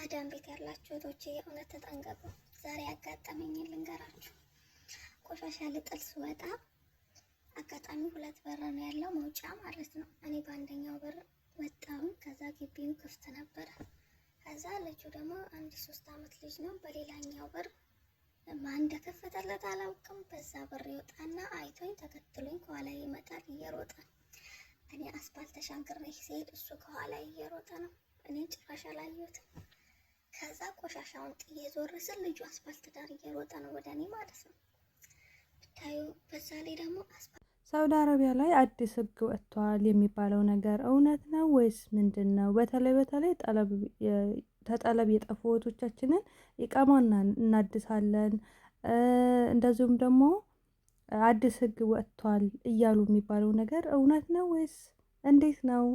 ማዳም ቤት ያላችሁ እህቶቼ የእውነት ተጠንቀቁ። ዛሬ ያጋጠመኝን ልንገራችሁ። ቆሻሻ ልጥል ስወጣ አጋጣሚ ሁለት በር ነው ያለው መውጫ ማለት ነው። እኔ በአንደኛው በር ወጣሁኝ። ከዛ ግቢው ክፍት ነበረ። ከዛ ልጁ ደግሞ አንድ 3 ዓመት ልጅ ነው። በሌላኛው በር ማን እንደከፈተለት አላውቅም። በዛ በር ይወጣና አይቶኝ ተከትሎኝ ከኋላ ይመጣል እየሮጠ። እኔ አስፋልት ተሻግሬ ሲሄድ እሱ ከኋላ እየሮጠ ነው። እኔ ጭራሽ አላየሁትም። ከዛ ቆሻሻውን ጥዬ ዞር ስል ልጁ አስፋልት ዳር እየሮጠ ነው ወደ እኔ ማለት ነው። ብታዩ በዛ ላይ ደግሞ ሳውዲ አረቢያ ላይ አዲስ ሕግ ወጥቷል የሚባለው ነገር እውነት ነው ወይስ ምንድን ነው? በተለይ ተጠለብ የጠፉ እህቶቻችንን ኢቃማ እናድሳለን፣ እንደዚሁም ደግሞ አዲስ ሕግ ወጥቷል እያሉ የሚባለው ነገር እውነት ነው ወይስ እንዴት ነው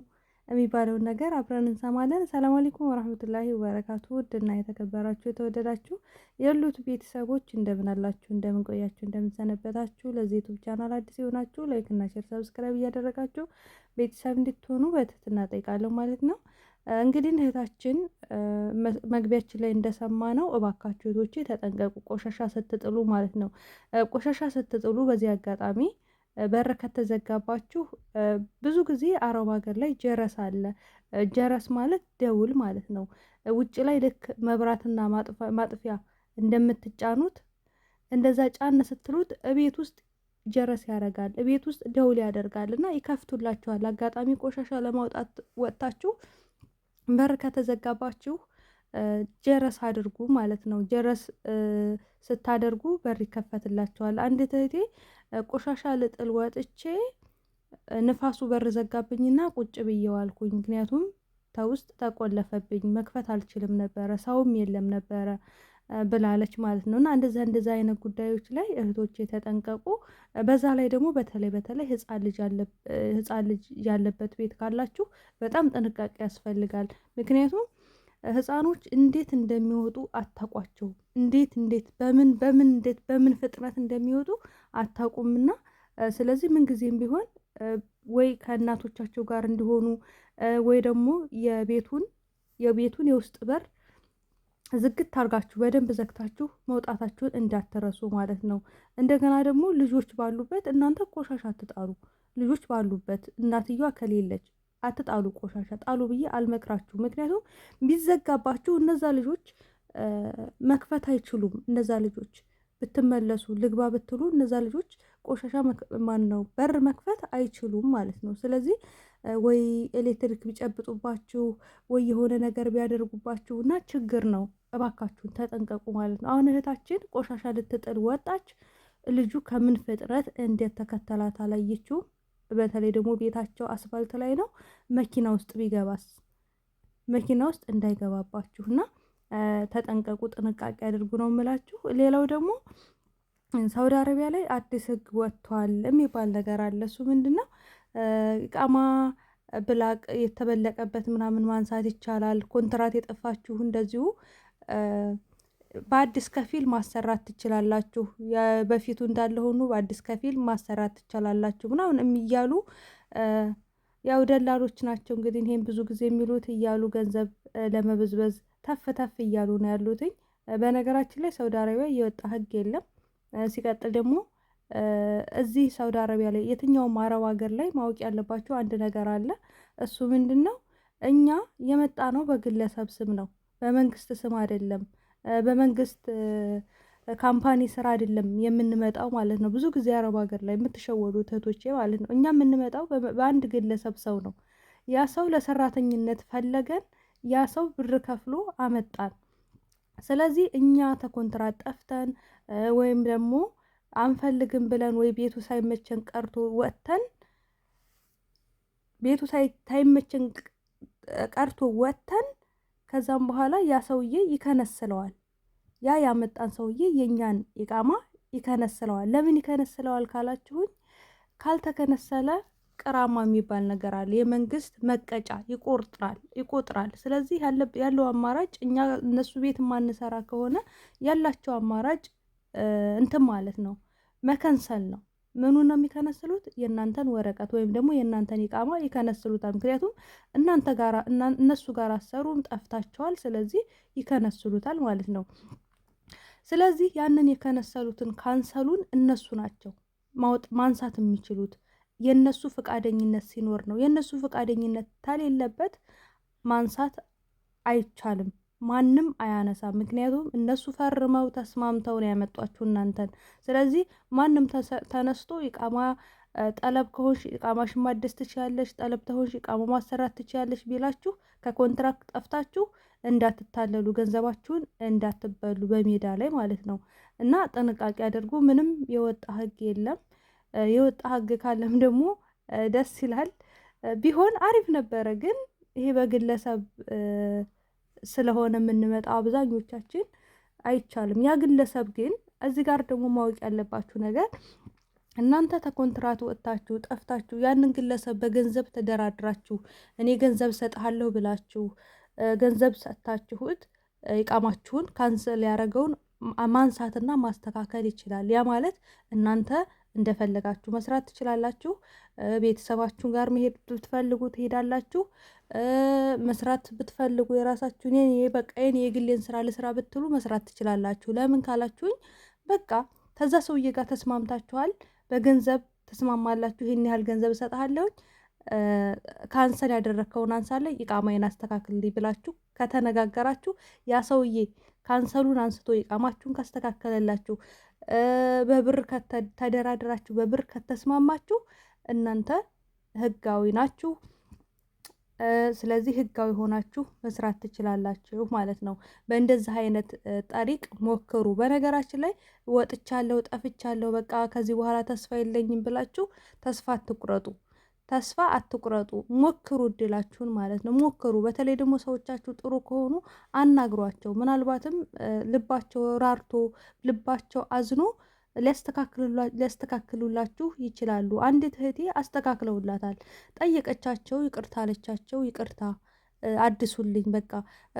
የሚባለውን ነገር አብረን እንሰማለን። ሰላም አለይኩም ወራህመቱላሂ ወበረካቱ። ውድና የተከበራችሁ የተወደዳችሁ የሉት ቤተሰቦች እንደምን አላችሁ? እንደምን ቆያችሁ? እንደምን ሰነበታችሁ? ለዚህ ዩቲዩብ ቻናል አዲስ የሆናችሁ ላይክ እና ሼር ሰብስክራይብ እያደረጋችሁ ቤተሰብ እንድትሆኑ በትህትና ጠይቃለሁ ማለት ነው። እንግዲህ እህታችን መግቢያችን ላይ እንደሰማ ነው፣ እባካችሁ እህቶቼ ተጠንቀቁ፣ ቆሻሻ ስትጥሉ ማለት ነው። ቆሻሻ ስትጥሉ በዚህ አጋጣሚ በር ከተዘጋባችሁ ብዙ ጊዜ አረብ ሀገር ላይ ጀረስ አለ። ጀረስ ማለት ደውል ማለት ነው። ውጭ ላይ ልክ መብራትና ማጥፊያ እንደምትጫኑት እንደዛ ጫን ስትሉት እቤት ውስጥ ጀረስ ያደርጋል፣ እቤት ውስጥ ደውል ያደርጋል እና ይከፍቱላችኋል። አጋጣሚ ቆሻሻ ለማውጣት ወጥታችሁ በር ከተዘጋባችሁ ጀረስ አድርጉ ማለት ነው። ጀረስ ስታደርጉ በር ይከፈትላችኋል። አንድ እህቴ ቆሻሻ ልጥል ወጥቼ ንፋሱ በር ዘጋብኝና ቁጭ ብየዋልኩኝ። ምክንያቱም ተውስጥ ተቆለፈብኝ፣ መክፈት አልችልም ነበረ፣ ሰውም የለም ነበረ ብላለች ማለት ነው። እና እንደዛ አይነት ጉዳዮች ላይ እህቶች የተጠንቀቁ። በዛ ላይ ደግሞ በተለይ ህፃን ልጅ ያለበት ቤት ካላችሁ በጣም ጥንቃቄ ያስፈልጋል። ምክንያቱም ህፃኖች እንዴት እንደሚወጡ አታውቋቸው። እንዴት በምን ፍጥነት እንደሚወጡ አታውቁምና ስለዚህ ምንጊዜም ቢሆን ወይ ከእናቶቻቸው ጋር እንዲሆኑ ወይ ደግሞ የቤቱን የውስጥ በር ዝግት አድርጋችሁ በደንብ ዘግታችሁ መውጣታችሁን እንዳትረሱ ማለት ነው። እንደገና ደግሞ ልጆች ባሉበት እናንተ ቆሻሻ አትጣሉ። ልጆች ባሉበት እናትየዋ ከሌለች አትጣሉ፣ ቆሻሻ ጣሉ ብዬ አልመክራችሁ። ምክንያቱም ቢዘጋባችሁ እነዛ ልጆች መክፈት አይችሉም። እነዛ ልጆች ብትመለሱ ልግባ ብትሉ እነዛ ልጆች ቆሻሻ በር መክፈት አይችሉም ማለት ነው። ስለዚህ ወይ ኤሌክትሪክ ቢጨብጡባችሁ ወይ የሆነ ነገር ቢያደርጉባችሁ እና ችግር ነው። እባካችሁን ተጠንቀቁ ማለት ነው። አሁን እህታችን ቆሻሻ ልትጥል ወጣች። ልጁ ከምን ፍጥነት እንዴት ተከተላት አላየችው። በተለይ ደግሞ ቤታቸው አስፋልት ላይ ነው። መኪና ውስጥ ቢገባስ? መኪና ውስጥ እንዳይገባባችሁና ተጠንቀቁ፣ ጥንቃቄ አድርጉ ነው የምላችሁ። ሌላው ደግሞ ሳውዲ አረቢያ ላይ አዲስ ሕግ ወጥቷል የሚባል ነገር አለ። እሱ ምንድነው? ኢቃማ ብላቅ የተበለቀበት ምናምን ማንሳት ይቻላል። ኮንትራት የጠፋችሁ እንደዚሁ በአዲስ ከፊል ማሰራት ትችላላችሁ። በፊቱ እንዳለ ሆኖ በአዲስ ከፊል ማሰራት ትችላላችሁ ምናምን የሚያሉ ያው ደላሎች ናቸው እንግዲህ ይሄን ብዙ ጊዜ የሚሉት እያሉ ገንዘብ ለመበዝበዝ ተፍ እያሉ ነው ያሉትኝ። በነገራችን ላይ ሳውዲ አረቢያ የወጣ ሕግ የለም። ሲቀጥል ደግሞ እዚህ ሳውዲ አረቢያ ላይ የትኛውም አረብ ሀገር ላይ ማወቅ ያለባችሁ አንድ ነገር አለ። እሱ ምንድነው? እኛ የመጣ ነው በግለሰብ ስም ነው፣ በመንግስት ስም አይደለም። በመንግስት ካምፓኒ ስራ አይደለም የምንመጣው ማለት ነው። ብዙ ጊዜ አረብ ሀገር ላይ የምትሸወዱ እህቶቼ ማለት ነው። እኛ የምንመጣው በአንድ ግለሰብ ሰው ነው። ያ ሰው ለሰራተኝነት ፈለገን፣ ያ ሰው ብር ከፍሎ አመጣን። ስለዚህ እኛ ተኮንትራት ጠፍተን ወይም ደግሞ አንፈልግም ብለን ወይ ቤቱ ሳይመቸን ቀርቶ ወጥተን ከዛም በኋላ ያ ሰውዬ ይከነስለዋል። ያ ያመጣን ሰውዬ የኛን ኢቃማ ይከነስለዋል። ለምን ይከነስለዋል ካላችሁኝ፣ ካልተከነሰለ ቅራማ የሚባል ነገር አለ። የመንግስት መቀጫ ይቆጥራል። ስለዚህ ያለው አማራጭ እነሱ ቤት ማንሰራ ከሆነ ያላቸው አማራጭ እንትን ማለት ነው፣ መከንሰል ነው። ምኑን ነው የሚከነስሉት? የእናንተን ወረቀት ወይም ደግሞ የእናንተን ኢቃማ ይከነስሉታል። ምክንያቱም እነሱ ጋር አሰሩም ጠፍታቸዋል። ስለዚህ ይከነስሉታል ማለት ነው። ስለዚህ ያንን የከነሰሉትን ካንሰሉን እነሱ ናቸው ማንሳት የሚችሉት። የነሱ ፈቃደኝነት ሲኖር ነው። የነሱ ፈቃደኝነት ታሌለበት ማንሳት አይቻልም። ማንም አያነሳም። ምክንያቱም እነሱ ፈርመው ተስማምተው ነው ያመጧችሁ እናንተን። ስለዚህ ማንም ተነስቶ ኢቃማ ጠለብ ከሆንሽ ኢቃማሽን ማደስ ትችያለሽ፣ ጠለብ ተሆንሽ ኢቃማ ማሰራት ትችያለሽ ቢላችሁ ከኮንትራክት ጠፍታችሁ እንዳትታለሉ፣ ገንዘባችሁን እንዳትበሉ በሜዳ ላይ ማለት ነው። እና ጥንቃቄ አድርጉ። ምንም የወጣ ህግ የለም። የወጣ ህግ ካለም ደግሞ ደስ ይላል፣ ቢሆን አሪፍ ነበረ። ግን ይሄ በግለሰብ ስለሆነ የምንመጣው አብዛኞቻችን አይቻልም። ያ ግለሰብ ግን እዚህ ጋር ደግሞ ማወቅ ያለባችሁ ነገር እናንተ ተኮንትራት ወጥታችሁ ጠፍታችሁ ያንን ግለሰብ በገንዘብ ተደራድራችሁ እኔ ገንዘብ ሰጥሃለሁ ብላችሁ ገንዘብ ሰጥታችሁት ኢቃማችሁን ካንሰል ያደረገውን ማንሳትና ማስተካከል ይችላል። ያ ማለት እናንተ እንደፈለጋችሁ መስራት ትችላላችሁ። ቤተሰባችሁ ጋር መሄድ ብትፈልጉ ትሄዳላችሁ። መስራት ብትፈልጉ የራሳችሁን በቃ የግሌን ስራ ልስራ ብትሉ መስራት ትችላላችሁ። ለምን ካላችሁኝ በቃ ከዛ ሰውዬ ጋር ተስማምታችኋል። በገንዘብ ተስማማላችሁ። ይሄን ያህል ገንዘብ እሰጥሃለሁ፣ ካንሰል ያደረከውን አንሳለ ኢቃማዬን አስተካክልልኝ ብላችሁ ከተነጋገራችሁ ያ ሰውዬ ካንሰሉን አንስቶ ኢቃማችሁን ካስተካከለላችሁ በብር ተደራድራችሁ በብር ከተስማማችሁ እናንተ ህጋዊ ናችሁ። ስለዚህ ህጋዊ ሆናችሁ መስራት ትችላላችሁ ማለት ነው። በእንደዚህ አይነት ጠሪቅ ሞክሩ። በነገራችን ላይ ወጥቻለሁ፣ ጠፍቻለሁ፣ በቃ ከዚህ በኋላ ተስፋ የለኝም ብላችሁ ተስፋ አትቁረጡ። ተስፋ አትቁረጡ። ሞክሩ፣ እድላችሁን ማለት ነው። ሞክሩ። በተለይ ደግሞ ሰዎቻችሁ ጥሩ ከሆኑ አናግሯቸው። ምናልባትም ልባቸው ራርቶ ልባቸው አዝኖ ሊያስተካክሉላችሁ ይችላሉ። አንዲት እህቴ አስተካክለውላታል። ጠየቀቻቸው፣ ይቅርታ አለቻቸው። ይቅርታ አድሱልኝ፣ በቃ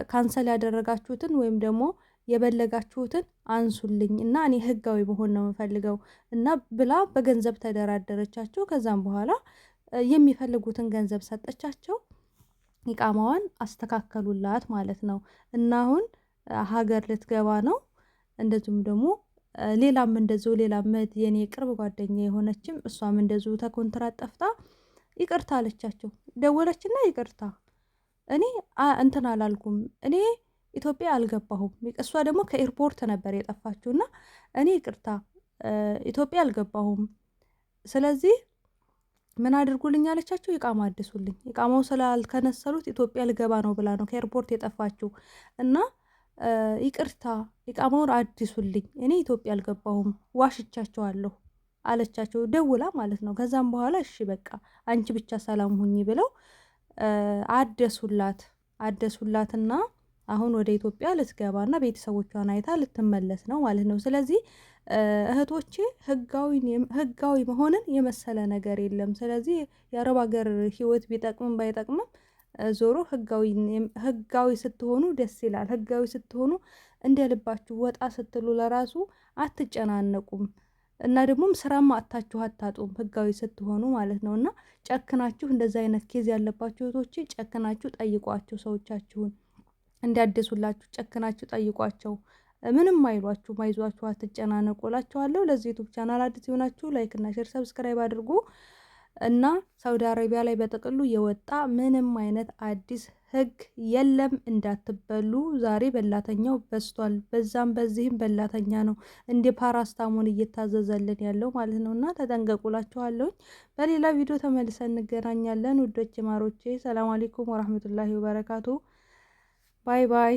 ካንሰል ያደረጋችሁትን ወይም ደግሞ የበለጋችሁትን አንሱልኝ እና እኔ ህጋዊ መሆን ነው የምፈልገው እና ብላ በገንዘብ ተደራደረቻቸው። ከዛም በኋላ የሚፈልጉትን ገንዘብ ሰጠቻቸው። ኢቃማዋን አስተካከሉላት ማለት ነው። እና አሁን ሀገር ልትገባ ነው። እንደዚሁም ደግሞ ሌላም እንደዚሁ ሌላም የኔ ቅርብ ጓደኛ የሆነችም እሷም እንደዚሁ ተኮንትራት ጠፍታ ይቅርታ አለቻቸው። ደወለችና ይቅርታ እኔ እንትን አላልኩም፣ እኔ ኢትዮጵያ አልገባሁም። እሷ ደግሞ ከኤርፖርት ነበር የጠፋችውና እኔ ይቅርታ ኢትዮጵያ አልገባሁም፣ ስለዚህ ምን አድርጉልኝ አለቻቸው። ኢቃማ አድሱልኝ። ኢቃማው ስላልከነሰሉት ኢትዮጵያ ልገባ ነው ብላ ነው ከኤርፖርት የጠፋችው እና ይቅርታ ኢቃማውን አድሱልኝ፣ እኔ ኢትዮጵያ አልገባሁም፣ ዋሽቻቸዋለሁ አለቻቸው፣ ደውላ ማለት ነው። ከዛም በኋላ እሺ በቃ አንቺ ብቻ ሰላም ሁኚ ብለው አደሱላትና አሁን ወደ ኢትዮጵያ ልትገባና ቤተሰቦቿን አይታ ልትመለስ ነው ማለት ነው። ስለዚህ እህቶቼ ህጋዊ መሆንን የመሰለ ነገር የለም። ስለዚህ የአረብ ሀገር ህይወት ቢጠቅምም ባይጠቅምም ዞሮ ህጋዊ ስትሆኑ ደስ ይላል። ህጋዊ ስትሆኑ እንደ ልባችሁ ወጣ ስትሉ ለራሱ አትጨናነቁም እና ደግሞም ስራም አታችሁ አታጡም ህጋዊ ስትሆኑ ማለት ነው። እና ጨክናችሁ እንደዛ አይነት ኬዝ ያለባችሁ እህቶቼ ጨክናችሁ ጠይቋቸው፣ ሰዎቻችሁን እንዲያድሱላችሁ ጨክናችሁ ጠይቋቸው። ምንም አይሏችሁም፣ አይዟችሁ፣ አትጨናነቁ እላችኋለሁ። ለዚህ ዩቱብ ቻናል አዲስ የሆናችሁ ላይክ እና ሼር ሰብስክራይብ አድርጉ እና ሳውዲ አረቢያ ላይ በጥቅሉ የወጣ ምንም አይነት አዲስ ህግ የለም፣ እንዳትበሉ። ዛሬ በላተኛው በስቷል፣ በዛም በዚህም በላተኛ ነው እንደ ፓራስታሞን እየታዘዘልን ያለው ማለት ነው። እና ተጠንቀቁላችኋለሁ። በሌላ ቪዲዮ ተመልሰን እንገናኛለን። ውዶች ማሮቼ፣ ሰላም አለይኩም ወራህመቱላሂ ወበረካቱ። ባይ ባይ።